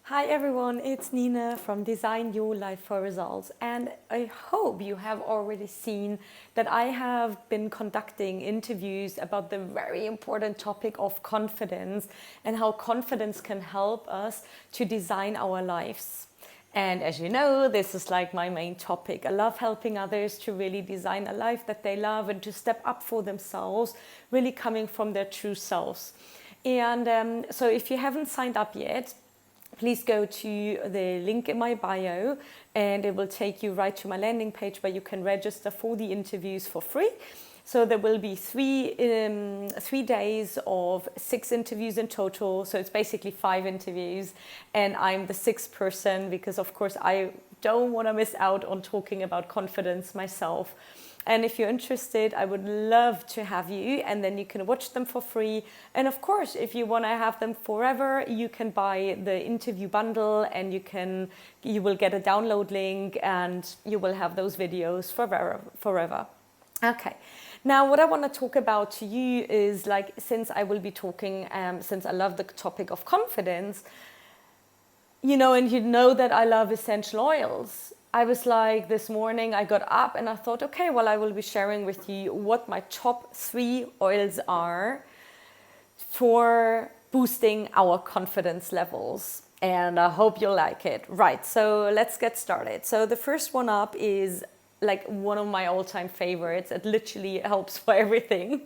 Hi everyone, it's Nina from Design Your Life for Results, and I hope you have already seen that I have been conducting interviews about the very important topic of confidence and how confidence can help us to design our lives. And as you know, this is like my main topic. I love helping others to really design a life that they love and to step up for themselves, really coming from their true selves. And so if you haven't signed up yet, please go to the link in my bio and it will take you right to my landing page where you can register for the interviews for free. So there will be three days of 6 interviews in total. So it's basically 5 interviews, and I'm the 6th person because, of course, I don't want to miss out on talking about confidence myself. And if you're interested, I would love to have you, and then you can watch them for free. And of course, if you want to have them forever, you can buy the interview bundle, and you will get a download link, and you will have those videos forever. Okay. Now, what I want to talk about to you is, like, since I will be talking, since I love the topic of confidence, and you know that I love essential oils. I was like, this morning I got up and I thought, okay, well, I will be sharing with you what my top 3 oils are for boosting our confidence levels. And I hope you'll like it. Right, so let's get started. So the first one up is like one of my all-time favorites. It literally helps for everything.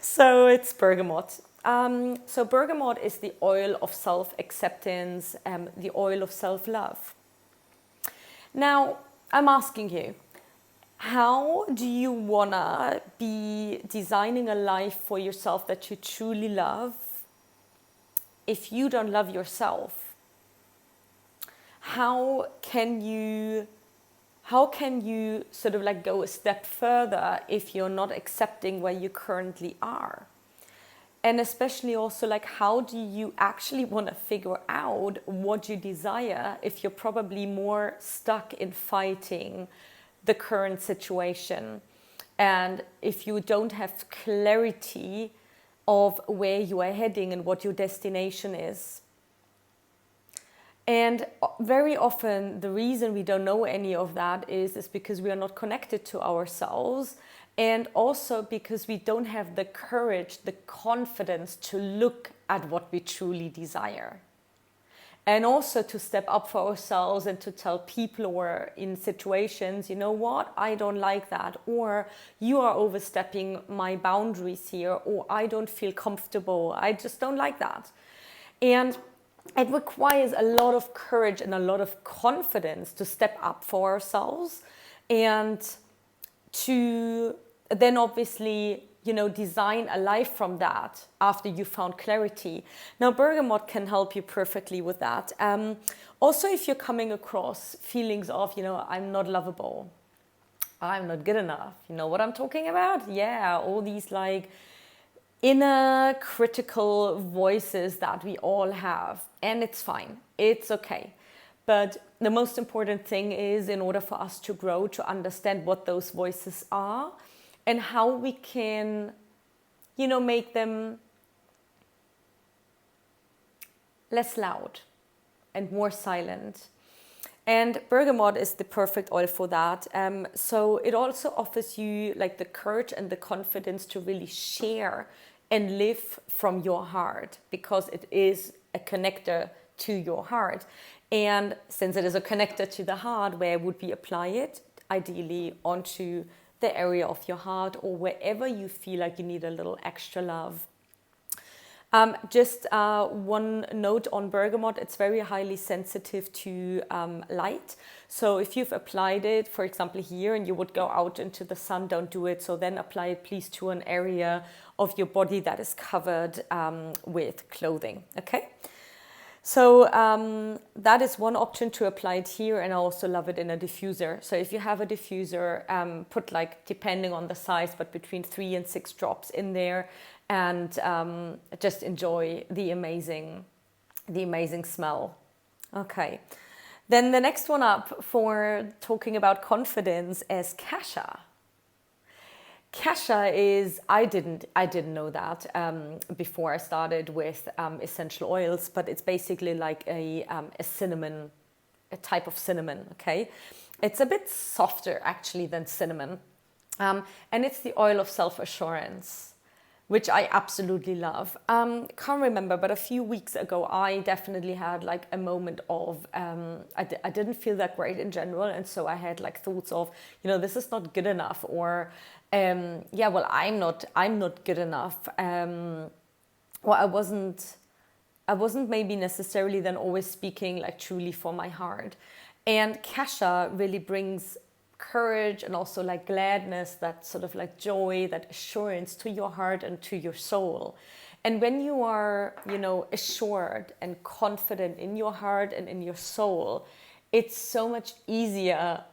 So it's bergamot. So bergamot is the oil of self-acceptance, the oil of self-love. Now, I'm asking you, how do you wanna be designing a life for yourself that you truly love if you don't love yourself? How can you sort of like go a step further if you're not accepting where you currently are? And especially also, like, how do you actually want to figure out what you desire if you're probably more stuck in fighting the current situation, and if you don't have clarity of where you are heading and what your destination is? And very often the reason we don't know any of that is because we are not connected to ourselves, and also because we don't have the courage, the confidence to look at what we truly desire. And also to step up for ourselves and to tell people or in situations, you know what, I don't like that, or you are overstepping my boundaries here, or I don't feel comfortable, I just don't like that. And it requires a lot of courage and a lot of confidence to step up for ourselves and to then obviously, design a life from that after you found clarity. Now, bergamot can help you perfectly with that. Also, if you're coming across feelings of, I'm not lovable, I'm not good enough, you know what I'm talking about? Yeah, all these like inner critical voices that we all have. And it's fine, it's okay. But the most important thing is, in order for us to grow, to understand what those voices are and how we can, make them less loud and more silent. And bergamot is the perfect oil for that. So it also offers you like the courage and the confidence to really share and live from your heart, because it is a connector to your heart. And since it is a connector to the heart, where would we apply it? Ideally onto the area of your heart, or wherever you feel like you need a little extra love. Just one note on bergamot, it's very highly sensitive to light. So if you've applied it, for example, here, and you would go out into the sun, don't do it. So then apply it, please, to an area of your body that is covered with clothing, okay? So that is one option to apply it here, and I also love it in a diffuser. So if you have a diffuser, put, like, depending on the size, but between 3 and 6 drops in there, and just enjoy the amazing smell. Okay, then the next one up for talking about confidence is cassia. Cassia is, I didn't know that before I started with essential oils, but it's basically like a cinnamon, a type of cinnamon, okay? It's a bit softer actually than cinnamon. And it's the oil of self-assurance, which I absolutely love. Can't remember, but a few weeks ago, I definitely had like a moment of, I didn't feel that great in general. And so I had like thoughts of, this is not good enough, or, well, I'm not good enough. Or I wasn't maybe necessarily then always speaking like truly for my heart. And Cassia really brings courage and also like gladness, that sort of like joy, that assurance to your heart and to your soul. And when you are, assured and confident in your heart and in your soul, it's so much easier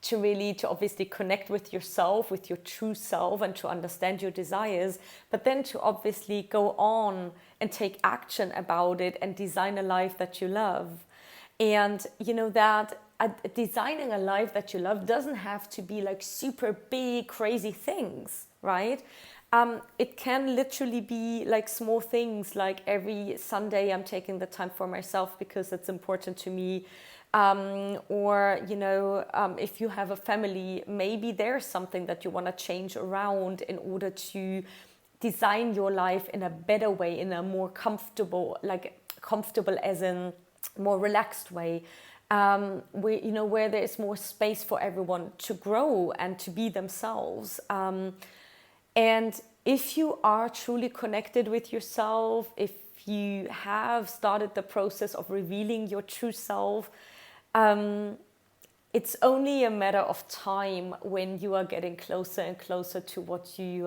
to obviously connect with yourself, with your true self, and to understand your desires, but then to obviously go on and take action about it and design a life that you love. And that designing a life that you love doesn't have to be like super big, crazy things, right? It can literally be like small things, like every Sunday I'm taking the time for myself because it's important to me. Or if you have a family, maybe there's something that you want to change around in order to design your life in a better way, in a more comfortable as in more relaxed way, where there is more space for everyone to grow and to be themselves. And if you are truly connected with yourself, if you have started the process of revealing your true self, it's only a matter of time when you are getting closer and closer to what you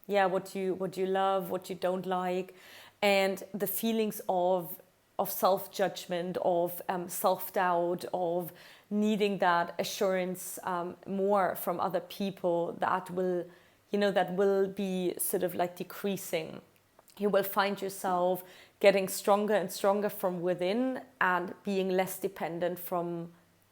love, what you don't like, and the feelings of self-judgment, of self-doubt, of needing that assurance more from other people, that will be sort of like decreasing. You will find yourself getting stronger and stronger from within and being less dependent from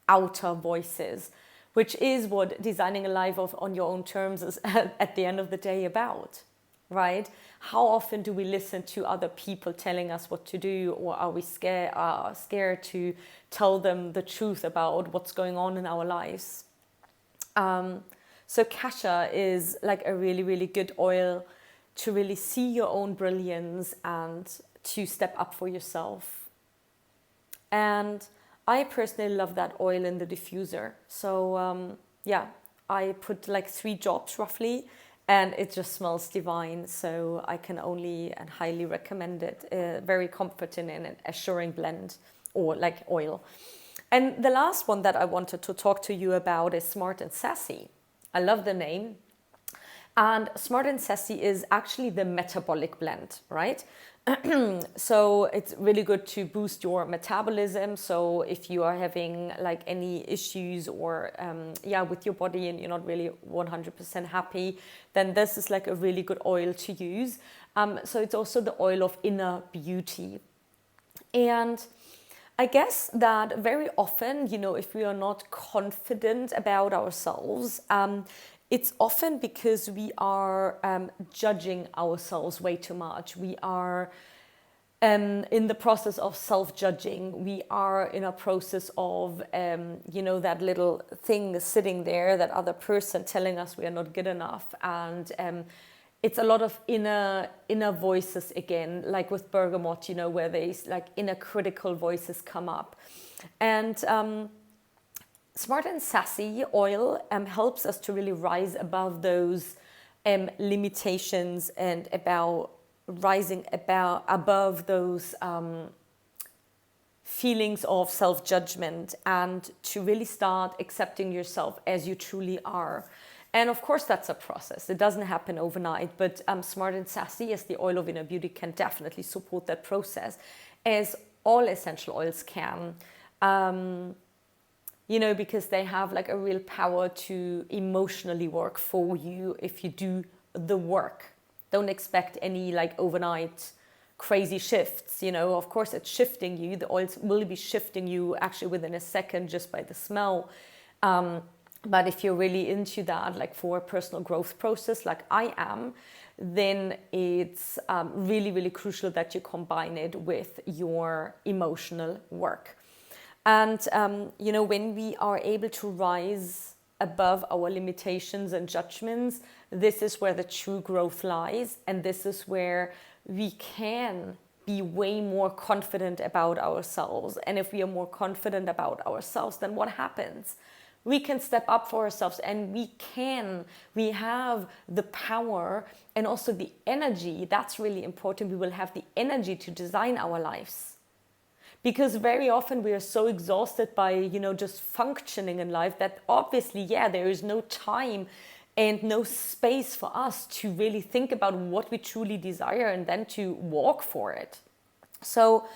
outer voices, which is what designing a life on your own terms is at the end of the day about, right? How often do we listen to other people telling us what to do, or are we scared to tell them the truth about what's going on in our lives? So Cassia is like a really, really good oil to really see your own brilliance and to step up for yourself. And I personally love that oil in the diffuser. So I put like 3 drops roughly, and it just smells divine. So I can only and highly recommend it. Very comforting and an assuring blend, or like oil. And the last one that I wanted to talk to you about is Smart and Sassy. I love the name. And Smart and Sassy is actually the metabolic blend, right? So it's really good to boost your metabolism. So if you are having like any issues or with your body and you're not really 100% happy, then this is like a really good oil to use. So it's also the oil of inner beauty. And I guess that very often, if we are not confident about ourselves, it's often because we are judging ourselves way too much. We are in the process of self-judging. We are in a process of, that little thing sitting there, that other person telling us we are not good enough. And it's a lot of inner voices again, like with bergamot, where these like inner critical voices come up. And Smart and Sassy oil helps us to really rise above those limitations and rising above those feelings of self-judgment, and to really start accepting yourself as you truly are. And of course, that's a process. It doesn't happen overnight, but Smart and Sassy, as the oil of inner beauty, can definitely support that process, as all essential oils can. Because they have like a real power to emotionally work for you if you do the work. Don't expect any like overnight crazy shifts. Of course it's shifting you. The oils will be shifting you actually within a second just by the smell. But if you're really into that, like for a personal growth process, like I am, then it's really, really crucial that you combine it with your emotional work. And, when we are able to rise above our limitations and judgments, this is where the true growth lies. And this is where we can be way more confident about ourselves. And if we are more confident about ourselves, then what happens? We can step up for ourselves, and we have the power and also the energy. That's really important. We will have the energy to design our lives. Because very often we are so exhausted by, just functioning in life that obviously, there is no time and no space for us to really think about what we truly desire and then to walk for it. So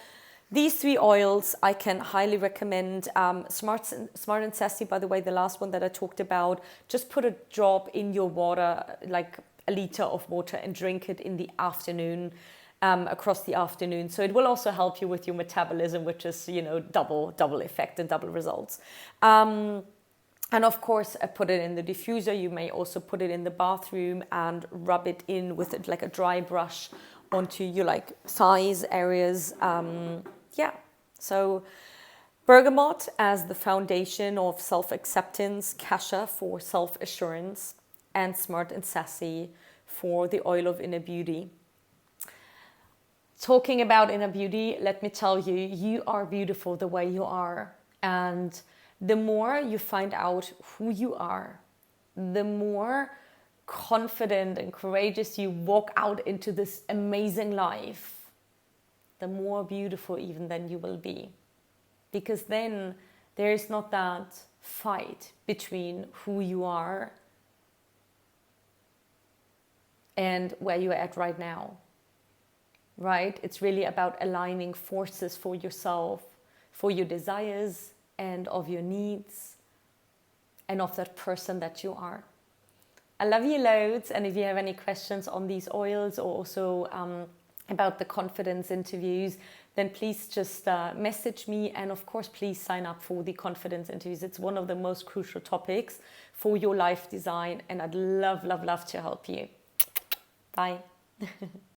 these 3 oils I can highly recommend. Smart and Sassy, by the way, the last one that I talked about, just put a drop in your water, like a liter of water, and drink it in the afternoon. Across the afternoon. So it will also help you with your metabolism, which is, double effect and double results. And of course, put it in the diffuser. You may also put it in the bathroom and rub it in with it like a dry brush onto your thighs areas. So bergamot as the foundation of self-acceptance, cassia for self-assurance, and Smart and Sassy for the oil of inner beauty. Talking about inner beauty, let me tell you, you are beautiful the way you are. And the more you find out who you are, the more confident and courageous you walk out into this amazing life, the more beautiful even then you will be. Because then there is not that fight between who you are and where you're at right now. Right? It's really about aligning forces for yourself, for your desires and of your needs and of that person that you are. I love you loads. And if you have any questions on these oils or also about the confidence interviews, then please just message me. And of course, please sign up for the confidence interviews. It's one of the most crucial topics for your life design. And I'd love, love, love to help you. Bye.